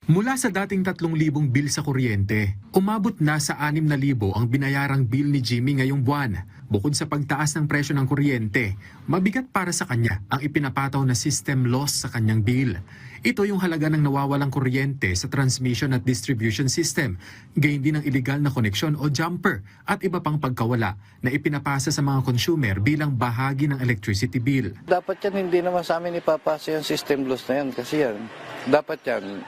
Mula sa dating 3,000 bill sa kuryente, umabot na sa 6,000 ang binayarang bill ni Jimmy ngayong buwan. Bukod sa pagtaas ng presyo ng kuryente, mabigat para sa kanya ang ipinapataw na system loss sa kanyang bill. Ito yung halaga ng nawawalang kuryente sa transmission at distribution system, gayon din ang illegal na koneksyon o jumper at iba pang pagkawala na ipinapasa sa mga consumer bilang bahagi ng electricity bill. Dapat yan, hindi naman sa amin ipapasa yung system loss na yan kasi yan, dapat yan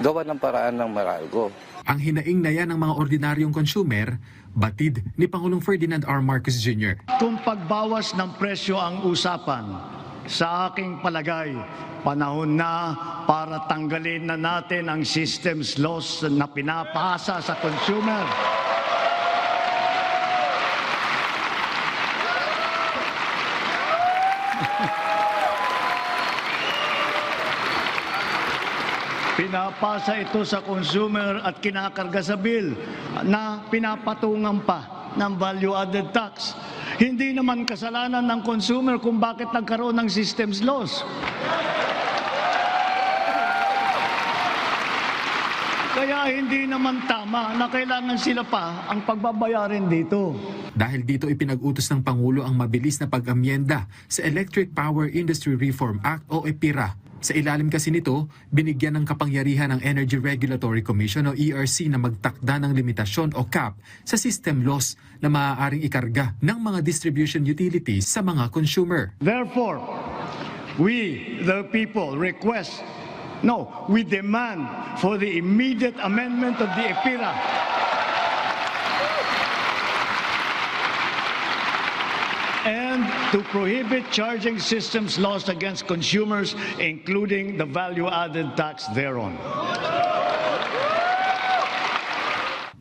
gawa ng paraan ng Meralco. Ang hinaing na yan ng mga ordinaryong consumer, batid ni Pangulong Ferdinand R. Marcos Jr. Kung pagbawas ng presyo ang usapan, sa aking palagay, panahon na para tanggalin na natin ang systems loss na pinapasa sa consumer. Pinapasa ito sa consumer at kinakarga sa bill na pinapatungan pa ng value-added tax. Hindi naman kasalanan ng consumer kung bakit nagkaroon ng systems loss. Kaya hindi naman tama na kailangan sila pa ang pagbabayarin dito. Dahil dito ipinag-utos ng Pangulo ang mabilis na pag-amyenda sa Electric Power Industry Reform Act o EPIRA. Sa ilalim kasi nito, binigyan ng kapangyarihan ng Energy Regulatory Commission o ERC na magtakda ng limitasyon o cap sa system loss na maaaring ikarga ng mga distribution utilities sa mga consumer. Therefore, we, the people, we demand for the immediate amendment of the EPIRA. And to prohibit charging systems loss against consumers, including the value-added tax thereon.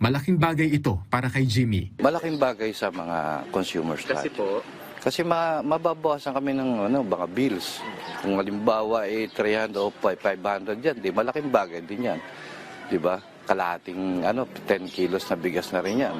Malaking bagay ito para kay Jimmy. Malaking bagay sa mga consumers natin. Kasi mababawasan kami ng mga bills. Kung halimbawa 300 o 500 yan, malaking bagay din yan. Di ba? Kalahating 10 kilos na bigas na rin yan.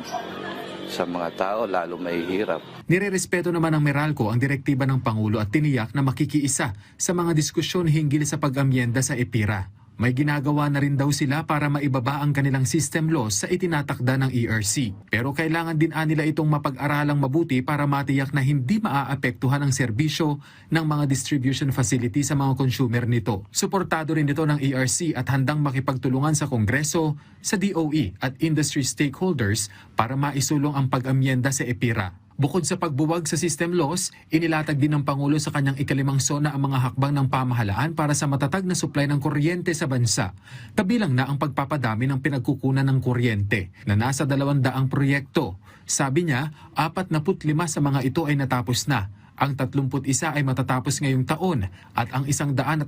Sa mga tao, lalo mahihirap. Nirerespeto naman ng Meralco ang direktiba ng Pangulo at tiniyak na makikiisa sa mga diskusyon hinggil sa pag-amyenda sa EPIRA. May ginagawa na rin daw sila para maibaba ang kanilang system loss sa itinatakda ng ERC. Pero kailangan din nila itong mapag-aralang mabuti para matiyak na hindi maaapektuhan ang serbisyo ng mga distribution facility sa mga consumer nito. Suportado rin ito ng ERC at handang makipagtulungan sa Kongreso, sa DOE at industry stakeholders para maisulong ang pag-amyenda sa EPIRA. Bukod sa pagbuwag sa system loss, inilatag din ng Pangulo sa kanyang ikalimang sona ang mga hakbang ng pamahalaan para sa matatag na supply ng kuryente sa bansa. Kabilang na ang pagpapadami ng pinagkukunan ng kuryente na nasa 200 proyekto. Sabi niya, 45 sa mga ito ay natapos na. Ang 31 ay matatapos ngayong taon at ang 124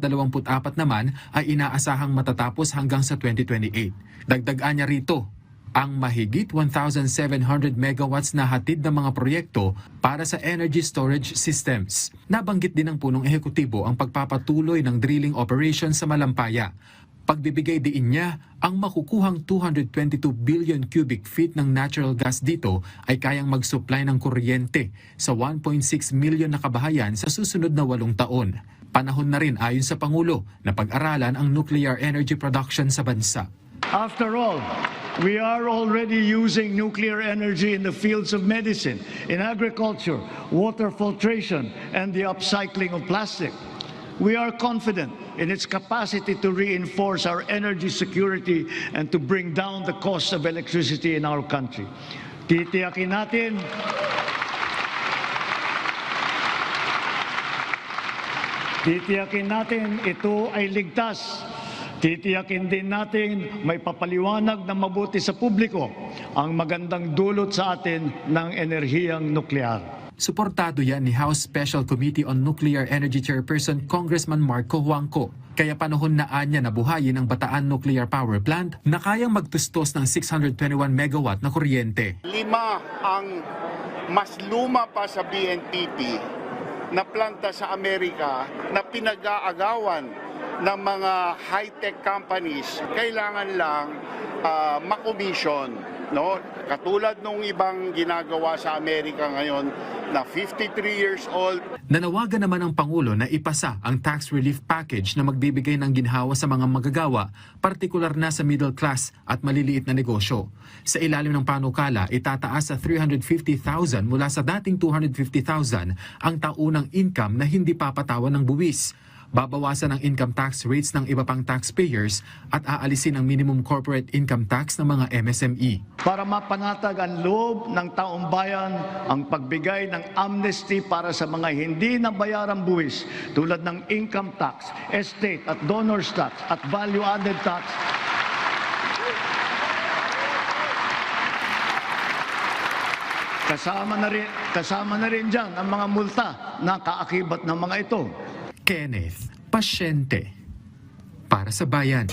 naman ay inaasahang matatapos hanggang sa 2028. Dagdagan niya rito, ang mahigit 1,700 megawatts na hatid ng mga proyekto para sa energy storage systems. Nabanggit din ng punong ehekutibo ang pagpapatuloy ng drilling operation sa Malampaya. Pagbibigay diin niya, ang makukuhang 222 billion cubic feet ng natural gas dito ay kayang mag-supply ng kuryente sa 1.6 million na kabahayan sa susunod na 8 taon. Panahon na rin ayon sa Pangulo na pag-aralan ang nuclear energy production sa bansa. After all, we are already using nuclear energy in the fields of medicine, in agriculture, water filtration, and the upcycling of plastic. We are confident in its capacity to reinforce our energy security and to bring down the cost of electricity in our country. Titiyakin natin ito ay ligtas. Titiyakin din natin may papaliwanag na mabuti sa publiko ang magandang dulot sa atin ng enerhiyang nuklear. Suportado yan ni House Special Committee on Nuclear Energy Chairperson Congressman Marco Huangco. Kaya panahon na anya na buhayin ang Bataan Nuclear Power Plant na kayang magtustos ng 621 megawatt na kuryente. 5 ang mas luma pa sa BNPP na planta sa Amerika na pinag-aagawan ng mga high-tech companies. Kailangan lang makomisyon, no? Katulad nung ibang ginagawa sa Amerika ngayon, na 53 years old. Nanawagan naman ang Pangulo na ipasa ang tax relief package na magbibigay ng ginhawa sa mga magagawa, partikular na sa middle class at maliliit na negosyo. Sa ilalim ng panukala, itataas sa 350,000 mula sa dating 250,000 ang taunang income na hindi papatawan ng buwis. Babawasan ang income tax rates ng iba pang taxpayers at aalisin ang minimum corporate income tax ng mga MSME. Para mapanatag ang loob ng taong bayan ang pagbigay ng amnesty para sa mga hindi nabayarang buwis tulad ng income tax, estate at donors tax at value-added tax. Kasama na rin dyan ang mga multa na kaakibat ng mga ito. Kenneth Pasyente para sa Bayan.